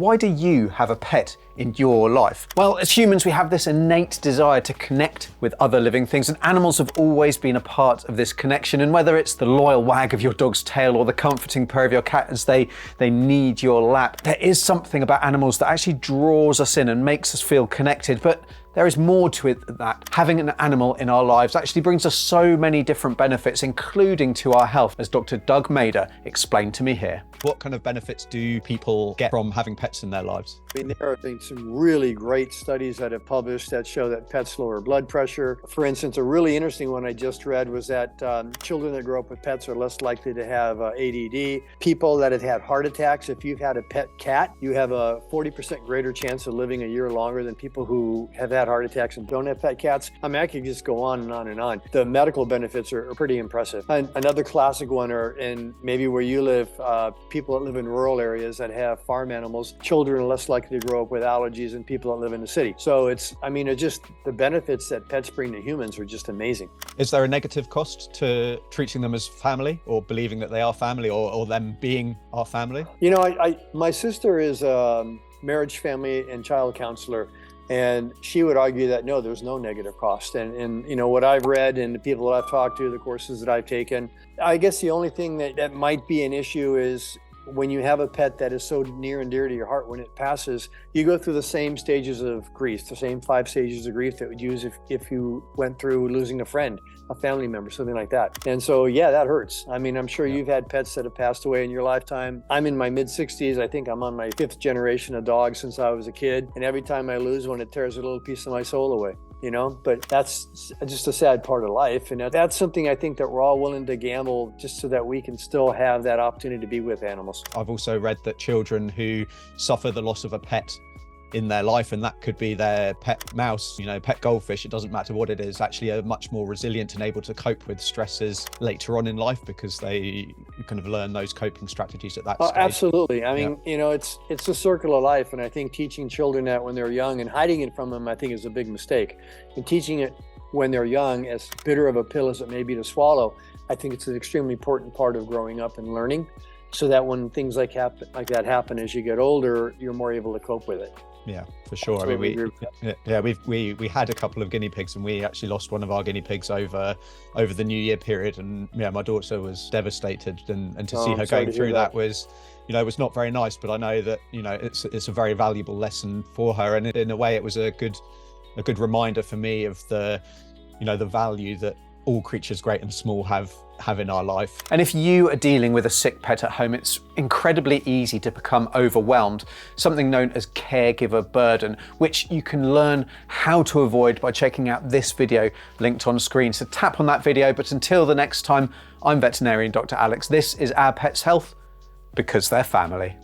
why do you have a pet in your life? Well, as humans, we have this innate desire to connect with other living things, and animals have always been a part of this connection. And whether it's the loyal wag of your dog's tail or the comforting purr of your cat as they need your lap, there is something about animals that actually draws us in and makes us feel connected. But there is more to it than that. Having an animal in our lives actually brings us so many different benefits, including to our health, as Dr. Doug Mader explained to me here. What kind of benefits do people get from having pets in their lives? I mean, there have been some really great studies that have published that show that pets lower blood pressure. For instance, a really interesting one I just read was that children that grow up with pets are less likely to have ADD. People that have had heart attacks, if you've had a pet cat, you have a 40% greater chance of living a year longer than people who have had heart attacks and don't have pet cats. I mean, I could just go on and on and on. The medical benefits are pretty impressive. And another classic one are, and maybe where you live, people that live in rural areas that have farm animals, children are less likely to grow up with allergies than people that live in the city. So it's just the benefits that pets bring to humans are just amazing. Is there a negative cost to treating them as family, or believing that they are family, or them being our family? You know, my sister is a marriage, family, and child counselor. And she would argue that no, there's no negative cost. And you know, what I've read and the people that I've talked to, the courses that I've taken, I guess the only thing that might be an issue is when you have a pet that is so near and dear to your heart, when it passes, you go through the same stages of grief, the same 5 stages of grief that would use if you went through losing a friend, a family member, something like that. And so, yeah, that hurts. I mean, I'm sure you've had pets that have passed away in your lifetime. I'm in my mid-60s. I think I'm on my 5th generation of dogs since I was a kid. And every time I lose one, it tears a little piece of my soul away. You know, but that's just a sad part of life. And that's something I think that we're all willing to gamble just so that we can still have that opportunity to be with animals. I've also read that children who suffer the loss of a pet in their life, and that could be their pet mouse, you know, pet goldfish, it doesn't matter what it is, actually are much more resilient and able to cope with stresses later on in life because they kind of learn those coping strategies at that stage. Absolutely. I mean, you know, it's a circle of life. And I think teaching children that when they're young and hiding it from them, I think is a big mistake. And teaching it when they're young, as bitter of a pill as it may be to swallow, I think it's an extremely important part of growing up and learning, so that when things like that happen as you get older, you're more able to cope with it. Yeah, for sure. I mean, we had a couple of guinea pigs, and we actually lost one of our guinea pigs over the New Year period, and yeah, my daughter was devastated, and to see her going through that was, you know, it was not very nice. But I know that, you know, it's a very valuable lesson for her, and in a way, it was a good reminder for me of the, you know, the value that all creatures, great and small, have in our life. And if you are dealing with a sick pet at home, it's incredibly easy to become overwhelmed, something known as caregiver burden, which you can learn how to avoid by checking out this video linked on screen. So tap on that video. But until the next time, I'm veterinarian Dr. Alex. This is Our Pets Health, because they're family.